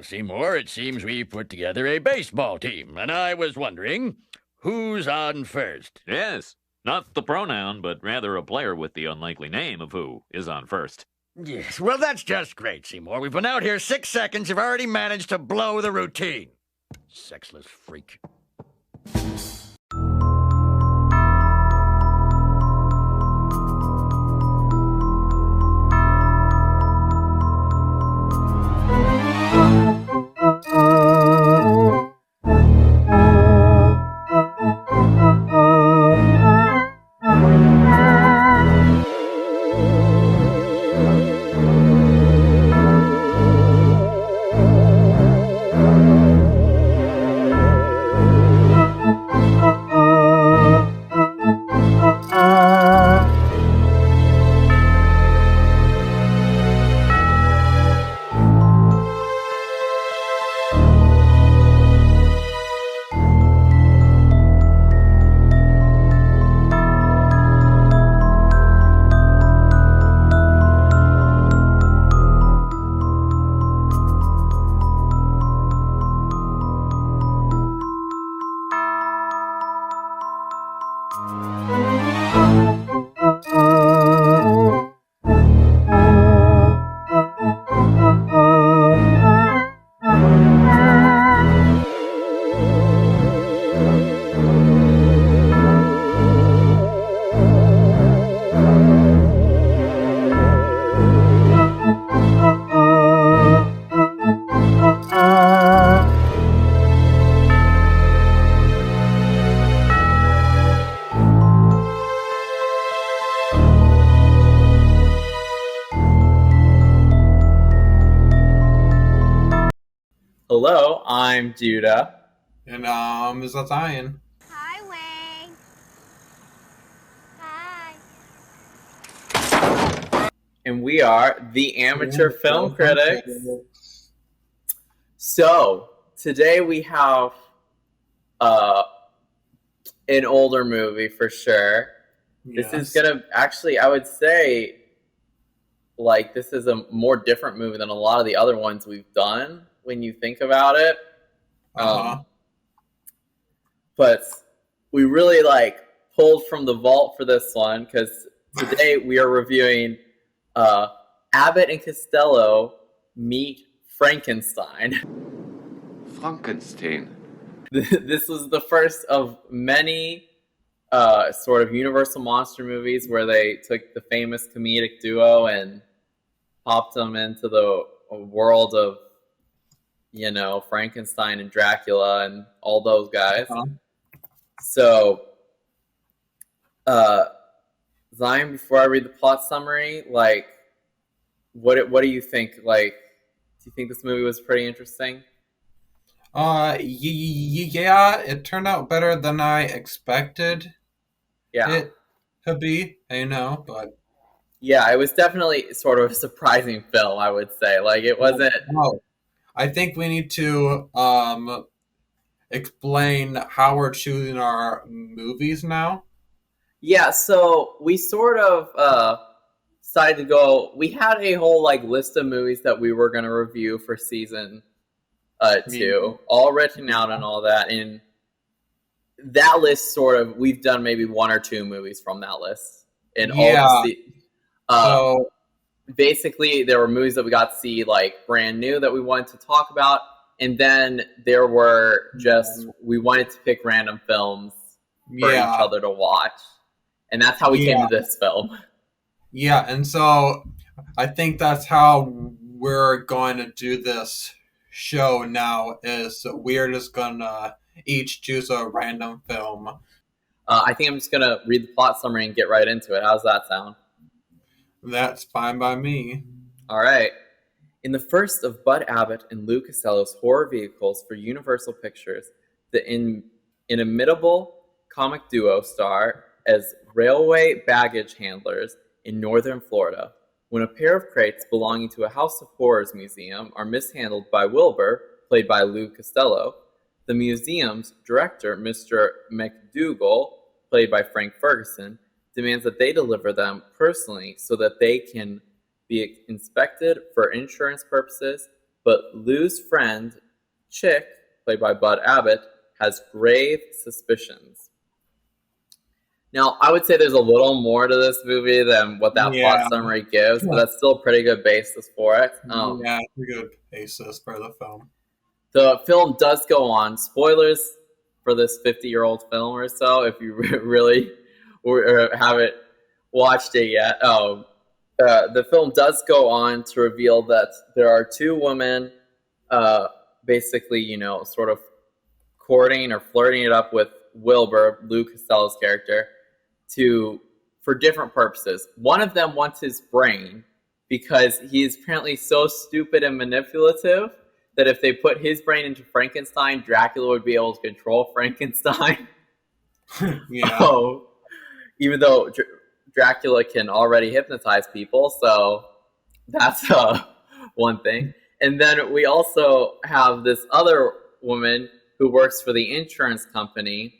Well, Seymour, it seems we put together a baseball team, and I was wondering, who's on first? Yes, not the pronoun, but rather a player with the unlikely name of who is on first. Yes, well, that's just great, Seymour. We've been out here 6 seconds. You've already managed to blow the routine. Sexless freak. Hello, I'm Judah. And is that Zion? Hi, Wayne. Hi. And we are the Amateur Film Critics. So, today we have an older movie for sure. Yes. This is gonna, actually, I would say, like, this is a more different movie than a lot of the other ones we've done when you think about it. But we really, pulled from the vault for this one, because today we are reviewing Abbot and Costello meet Frankenstein. Frankenstein. This was the first of many sort of Universal monster movies where they took the famous comedic duo and popped them into the world of, Frankenstein and Dracula and all those guys. So, Zion, before I read the plot summary, what do you think? Do you think this movie was pretty interesting? Yeah, it turned out better than I expected. Yeah. It to be, but yeah, it was definitely sort of a surprising film, I would say. It wasn't. No, I think we need to explain how we're choosing our movies now. Yeah, so we sort of decided to go. We had a whole list of movies that we were going to review for season 2, all written out and all that. And that list we've done maybe 1 or 2 movies from that list. And so basically, there were movies that we got to see brand new that we wanted to talk about, and then there were we wanted to pick random films for each other to watch, and that's how we came to this film. Yeah, and so I think that's how we're going to do this show now. Is we're just gonna each choose a random film. I think I'm just gonna read the plot summary and get right into it. How's that sound? That's fine by me. All right. In the first of Bud Abbott and Lou Costello's horror vehicles for Universal Pictures, the inimitable comic duo star as railway baggage handlers in northern Florida. When a pair of crates belonging to a House of Horrors museum are mishandled by Wilbur, played by Lou Costello, the museum's director, Mr. McDougal, played by Frank Ferguson, demands that they deliver them personally so that they can be inspected for insurance purposes but Lou's friend, Chick, played by Bud Abbott, has grave suspicions. Now, I would say there's a little more to this movie than what that plot summary gives, but that's still a pretty good basis for it. It's a good basis for the film. The film does go on. Spoilers for this 50-year-old film or so, if you really haven't watched it yet. The film does go on to reveal that there are two women basically, sort of courting or flirting it up with Wilbur, Lou Costello's character, for different purposes. One of them wants his brain because he is apparently so stupid and manipulative that if they put his brain into Frankenstein, Dracula would be able to control Frankenstein. Even though Dracula can already hypnotize people, so that's one thing. And then we also have this other woman who works for the insurance company.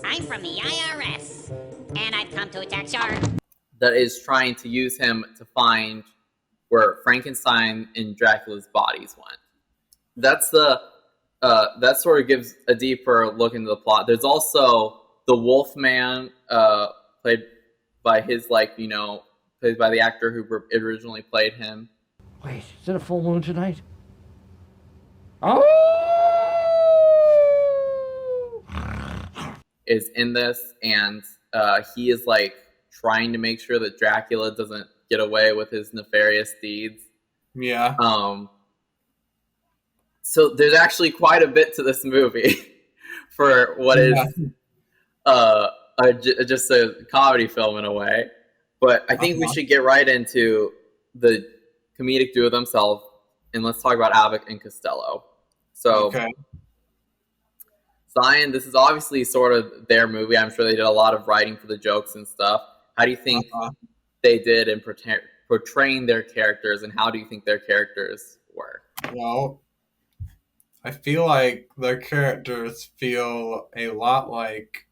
I'm from the IRS, and I've come to attack Char. That is trying to use him to find where Frankenstein and Dracula's bodies went. That's that sort of gives a deeper look into the plot. There's also the Wolfman, played by played by the actor who originally played him. Wait, is it a full moon tonight? Oh! Is in this, and he is trying to make sure that Dracula doesn't get away with his nefarious deeds. Yeah. So there's actually quite a bit to this movie for what is just a comedy film in a way. But I think we should get right into the comedic duo themselves, and let's talk about Abbott and Costello. So, Zion, this is obviously sort of their movie. I'm sure they did a lot of writing for the jokes and stuff. How do you think they did in portraying their characters, and how do you think their characters were? Well, I feel like their characters feel a lot like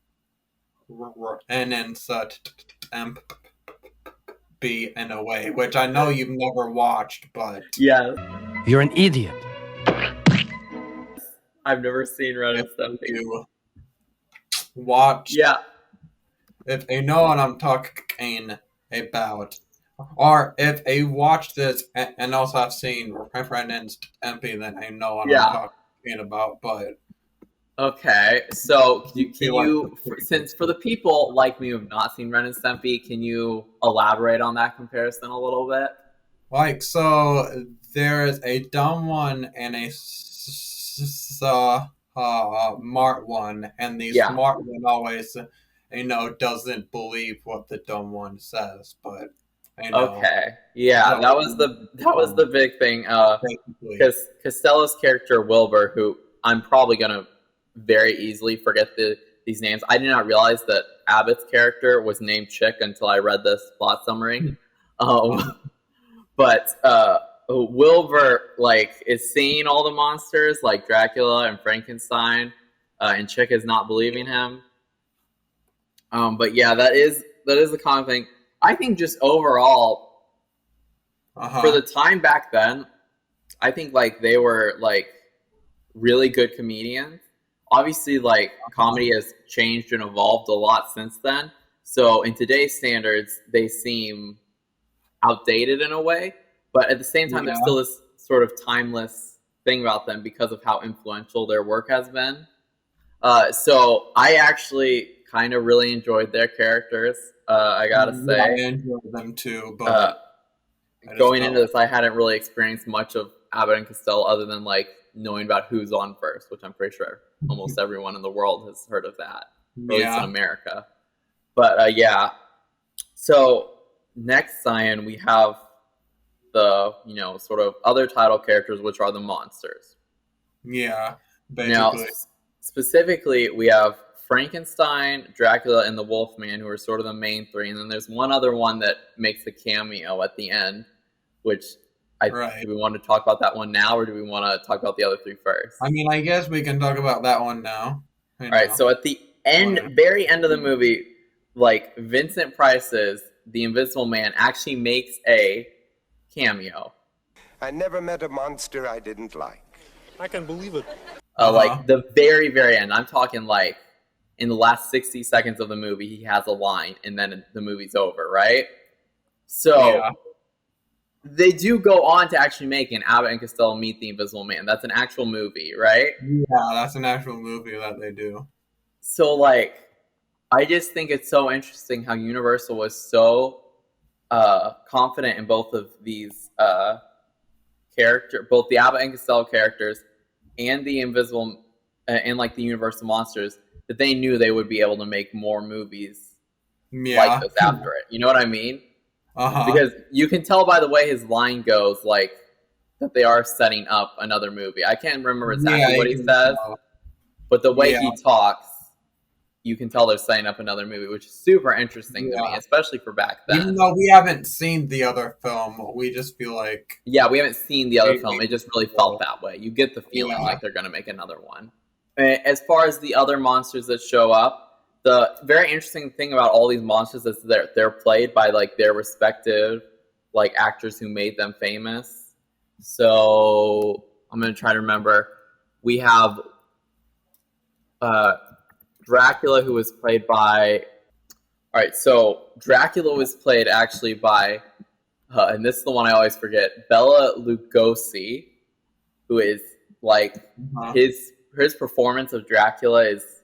N and such be in a way, which I know you've never watched, but yeah, you're an idiot. I've never seen Ren and Stimpy. You watch, if you know what I'm talking about, or if you watch this and also have seen Ren and Stimpy, then I know what I'm talking about. But okay, so can you since for the people like me who have not seen Ren and Stimpy, can you elaborate on that comparison a little bit? So there is a dumb one and a smart one, and the smart one always, doesn't believe what the dumb one says. But that was the big thing. Because Costello's character Wilbur, who I'm probably gonna very easily forget these names. I did not realize that Abbott's character was named Chick until I read this plot summary. But Wilbur is seeing all the monsters like Dracula and Frankenstein, and Chick is not believing him. But yeah, that is the common thing. I think just overall, for the time back then, I think they were really good comedians. Obviously, comedy has changed and evolved a lot since then. So in today's standards, they seem outdated in a way. But at the same time, there's still this sort of timeless thing about them because of how influential their work has been. So I actually kind of really enjoyed their characters. I gotta say, I enjoyed them too. But going into this, I hadn't really experienced much of Abbott and Costello other than knowing about Who's On First, which I'm pretty sure almost everyone in the world has heard of that, at least in America. But so next, Zion, we have the sort of other title characters, which are the monsters. Yeah, basically. Now, specifically, we have Frankenstein, Dracula, and the Wolfman, who are sort of the main three, and then there's one other one that makes a cameo at the end, which do we want to talk about that one now, or do we want to talk about the other three first? I mean, I guess we can talk about that one now. All right, so at the very end of the movie, Vincent Price's The Invisible Man actually makes a cameo. I never met a monster I didn't like. I can believe it. Like the very, very end. I'm talking like in the last 60 seconds of the movie, he has a line, and then the movie's over, right? So they do go on to actually make an Abbott and Costello Meet the Invisible Man. That's an actual movie, right? Yeah, that's an actual movie that they do. So, like, I just think it's so interesting how Universal was so confident in both of these both the Abbott and Costello characters and the Invisible and like the Universal monsters, that they knew they would be able to make more movies like this after it. You know what I mean? Because you can tell by the way his line goes, like, that they are setting up another movie. I can't remember exactly what he says, but the way he talks, you can tell they're setting up another movie, which is super interesting to me, especially for back then. Even though we haven't seen the other film, we just feel like... Yeah, we haven't seen the other film. It just really felt that way. You get the feeling like they're going to make another one. As far as the other monsters that show up, the very interesting thing about all these monsters is they're played by like their respective like actors who made them famous. So I'm going to try to remember. We have Dracula, who was played by... All right, so Dracula was played actually by, and this is the one I always forget, Bela Lugosi, who is like his performance of Dracula is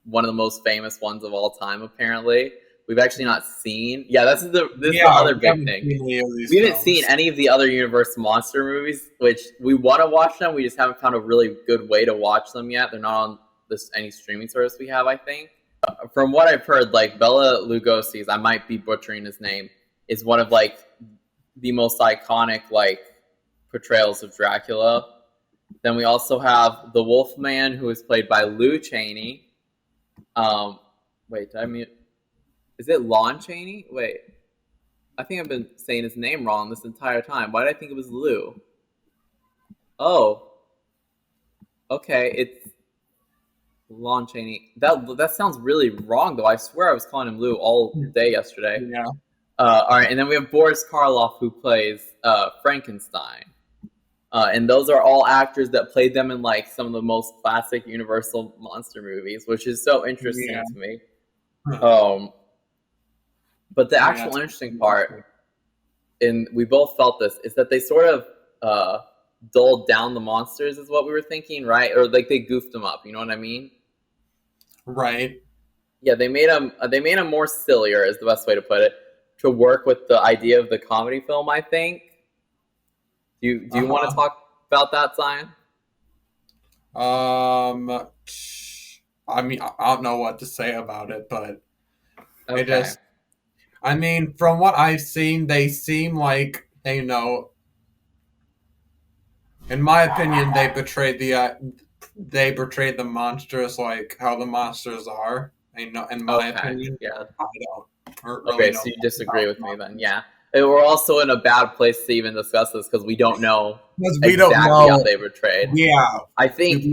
one of the most famous ones of all time. Apparently, we've actually not seen. Yeah, this is the other big thing. We haven't seen any of the other Universal monster movies, which we want to watch them. We just haven't found a really good way to watch them yet. They're not on any streaming service we have, I think. From what I've heard, like Bela Lugosi's, I might be butchering his name, is one of like the most iconic like portrayals of Dracula. Then we also have the Wolfman, who is played by Lou Chaney. Wait, is it Lon Chaney? Wait, I think I've been saying his name wrong this entire time. Why did I think it was Lou? Oh, okay, it's Lon Chaney. That sounds really wrong, though. I swear I was calling him Lou all day yesterday. Yeah. All right, and then we have Boris Karloff, who plays Frankenstein. And those are all actors that played them in like some of the most classic Universal monster movies, which is so interesting to me. But the actual interesting part, and we both felt this, is that they sort of dulled down the monsters, is what we were thinking, right? Or like they goofed them up. You know what I mean? Right. Yeah, they made them more sillier, is the best way to put it, to work with the idea of the comedy film, I think. Do you want to talk about that, Zion? I mean, I don't know what to say about it, but I mean, from what I've seen, they seem like, you know, in my opinion, they portrayed the monsters like how the monsters are. You know, in my opinion, I don't. Really so you disagree with me then? Yeah. And we're also in a bad place to even discuss this because we don't know how they portrayed. Yeah, I think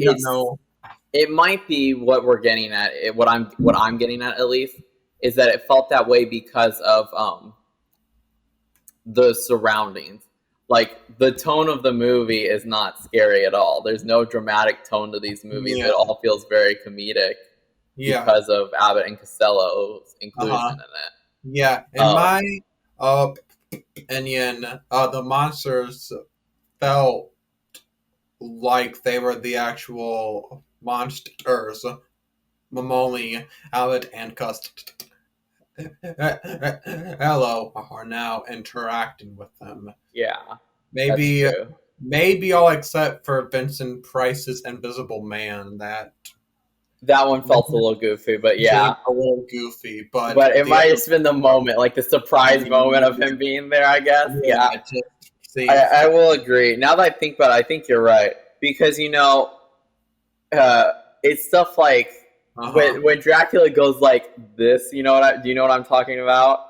it might be what we're getting at. What I'm getting at least is that it felt that way because of the surroundings. Like the tone of the movie is not scary at all. There's no dramatic tone to these movies. It all feels very comedic because of Abbott and Costello's inclusion in it. Yeah, in my opinion, the monsters felt like they were the actual monsters. Mamoli, Abbott, and Costello are now interacting with them. Yeah, maybe all except for Vincent Price's Invisible Man. That one felt a little goofy, but yeah. A little goofy, but it might have been the moment, like the surprise moment of him being there, I guess. Yeah. I will agree. Now that I think about it, I think you're right. Because, you know, it's stuff like when Dracula goes like this, do you know what I'm talking about?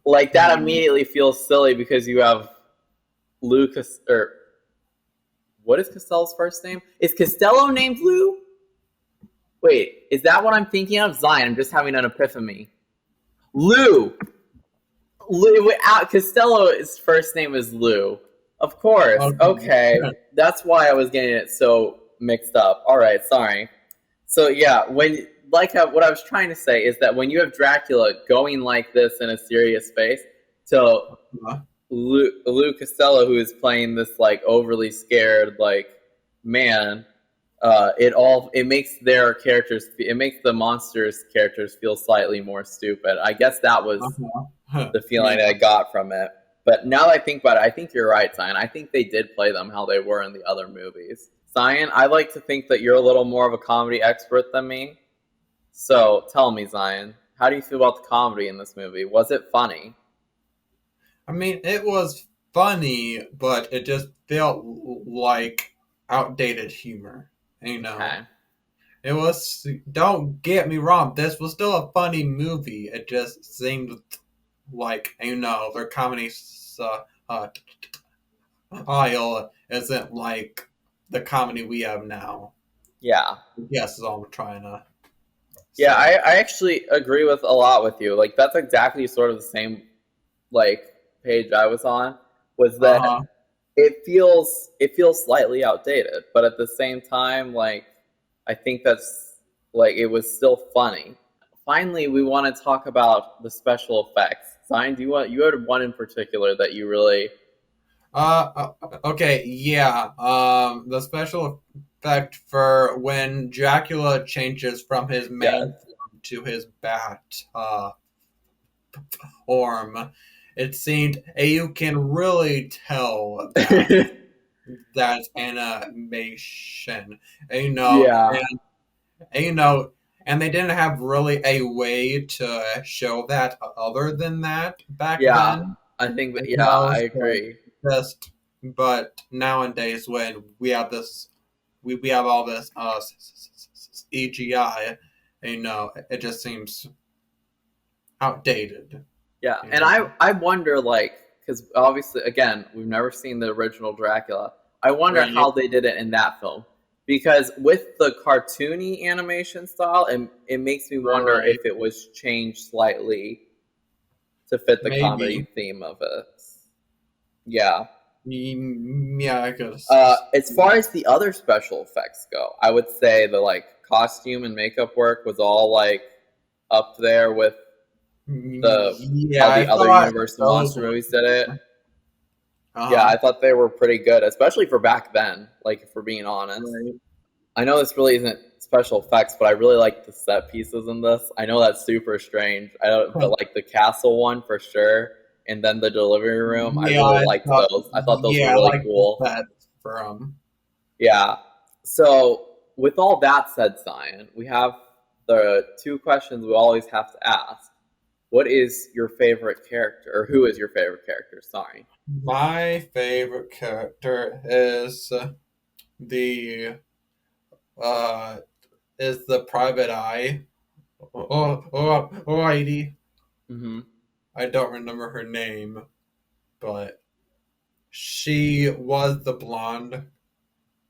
Like that immediately feels silly because you have Lucas, or what is Costello's first name? Is Costello named Lou? Wait, is that what I'm thinking of? Zion, I'm just having an epiphany. Lou. Costello's first name is Lou. Of course. Okay. That's why I was getting it so mixed up. All right, sorry. So yeah, what I was trying to say is that when you have Dracula going like this in a serious face to Lou Costello, who is playing this like overly scared like man, it makes it makes the monsters characters feel slightly more stupid. I guess that was the feeling I got from it. But now that I think about it, I think you're right, Zion. I think they did play them how they were in the other movies. Zion, I like to think that you're a little more of a comedy expert than me. So tell me, Zion, how do you feel about the comedy in this movie? Was it funny? I mean, it was funny, but it just felt like outdated humor. Okay. It was, don't get me wrong, this was still a funny movie. It just seemed like, their comedy style isn't like the comedy we have now. Yeah. Yes, is all I'm trying to say. Yeah, I actually agree with a lot with you. Like, that's exactly sort of the same, like, page I was on, was that it feels slightly outdated, but at the same time, like, I think that's, like, it was still funny. Finally, we want to talk about the special effects. Zion, you had one in particular that you really... Okay, yeah. The special effect for when Dracula changes from his man form to his bat form, it seemed you can really tell that that's animation. And they didn't have really a way to show that other than that back then. I think that, I agree. But nowadays, when we have this, we have all this CGI, it just seems outdated. Yeah, and I wonder, like, because obviously, again, we've never seen the original Dracula. I wonder how they did it in that film. Because with the cartoony animation style, it makes me wonder if it was changed slightly to fit the comedy theme of it. Yeah. Yeah, I could. As far as the other special effects go, I would say the like costume and makeup work was all like up there with how the other Universal monster movies did it. Yeah, I thought they were pretty good, especially for back then. Like, if we're being honest, I know this really isn't special effects, but I really like the set pieces in this. I know that's super strange. But like the castle one for sure. And then the delivery room, I really liked those. I thought those were really cool. Yeah. So, with all that said, Zion, we have the two questions we always have to ask. What is your favorite character? Or who is your favorite character? Sorry. My favorite character is the Private Eye. Lady. Mm-hmm. I don't remember her name, but she was the blonde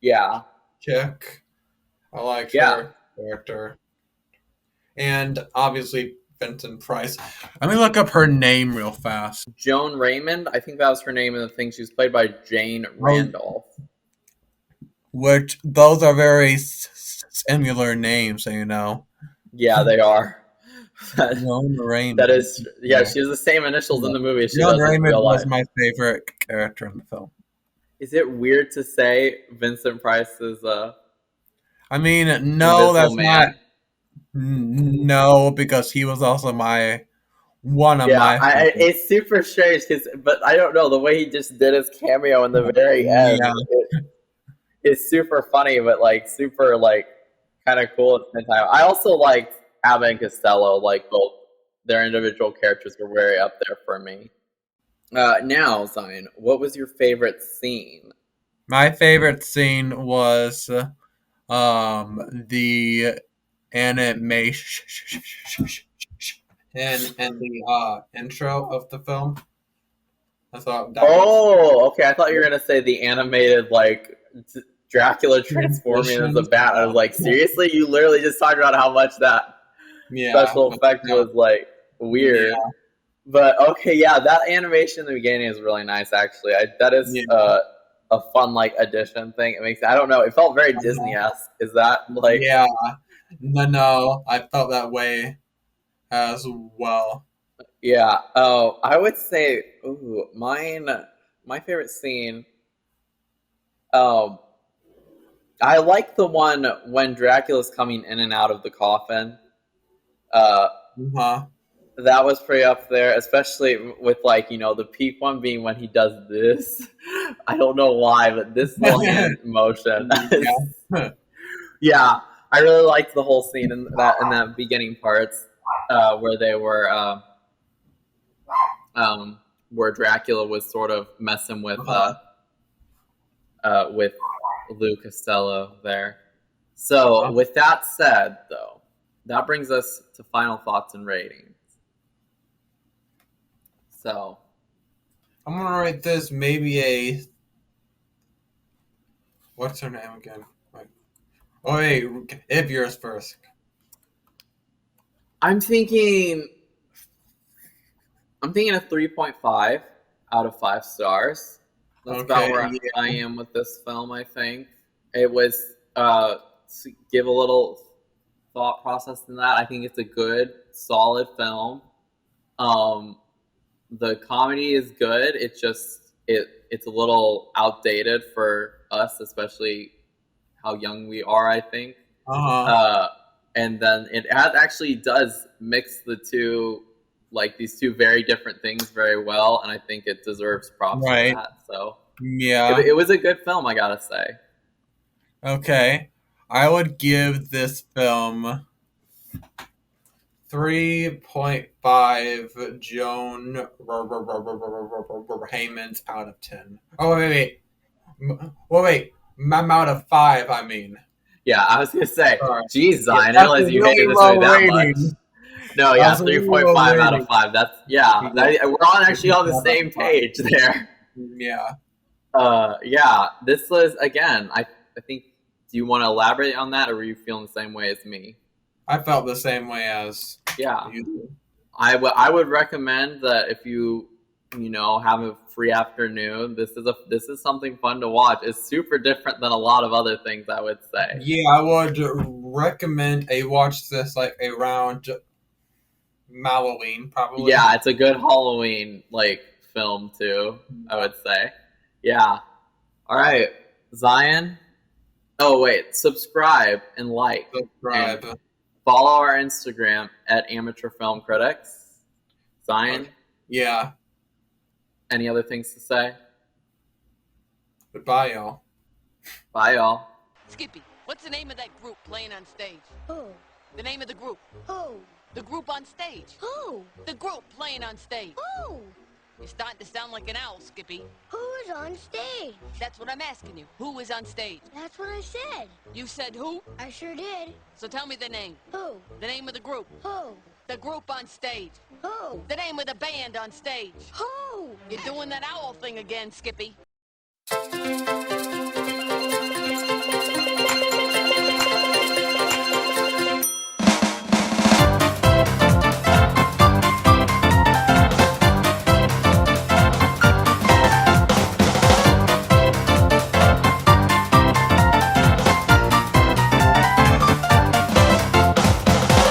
chick. I like her character. And obviously Vincent Price. Let me look up her name real fast. Joan Raymond, I think that was her name in the thing. She was played by Jane Randolph. Which, those are very similar names, Yeah, they are. Joan Raymond. That is, she has the same initials in the movie as she Joan does in Raymond real life. was my favorite character in the film. Is it weird to say Vincent Price is I mean, no, that's not. No, because he was also one of my. It's super strange but I don't know, the way he just did his cameo in the very end. It's super funny, but like super like kind of cool at the same time. I also liked Abbott and Costello, like both their individual characters were very up there for me. Now, Zion, what was your favorite scene? My favorite scene was the animation and the intro of the film. I thought that okay. I thought you were gonna say the animated like Dracula transforming as a bat. I was like, seriously? You literally just talked about how much that special effect was like weird. But okay, yeah, that animation in the beginning is really nice. Actually, that is a fun like addition thing. It makes I don't know. It felt very Disney-esque. Is that like? Yeah. No, I felt that way as well. Yeah. Oh, I would say, ooh, my favorite scene. Um, I like the one when Dracula's coming in and out of the coffin. That was pretty up there, especially with like, you know, the peak one being when he does this. I don't know why, but this little hand motion. Yeah, I really liked the whole scene in that beginning parts where they were where Dracula was sort of messing with Lou Costello there. So with that said, though, that brings us to final thoughts and ratings. So I'm gonna rate this maybe a. What's her name again? Oh wait, if yours first. I'm thinking a 3.5 out of 5 stars. That's about where I am with this film, I think. It was, to give a little thought process in that, I think it's a good, solid film. The comedy is good. It's just, it's a little outdated for us, especially how young we are, I think. And then it actually does mix the two, like these two very different things very well, and I think it deserves props for that. So yeah, it was a good film, I gotta say. Okay, I would give this film 3.5 Joan Haymans out of 10. Oh wait, out of 5. I mean. Yeah, I was gonna say, geez, I didn't realize you hated this movie that much. No, yeah, 3.5 out of 5. That's we're actually on the same page there. Yeah. Yeah. This was again. I think. Do you want to elaborate on that, or were you feeling the same way as me? I felt the same way as you. I would recommend that if you have a free afternoon, this is something fun to watch. It's super different than a lot of other things, I would say. Yeah, I would recommend watch this like around Halloween, probably. Yeah, it's a good Halloween like film too, I would say. Yeah. All right, Zion. Oh wait, subscribe and like. Subscribe. And follow our Instagram at Amateur Film Critics. Zion. Yeah. Any other things to say? Goodbye, y'all. Bye, y'all. Skippy, what's the name of that group playing on stage? Who? The name of the group. Who? The group on stage. Who? The group playing on stage. Who? You're starting to sound like an owl, Skippy. Who is on stage? That's what I'm asking you. Who is on stage? That's what I said. You said who? I sure did. So tell me the name. Who? The name of the group. Who? The group on stage. Who? The name of the band on stage. Who? You're doing that owl thing again, Skippy.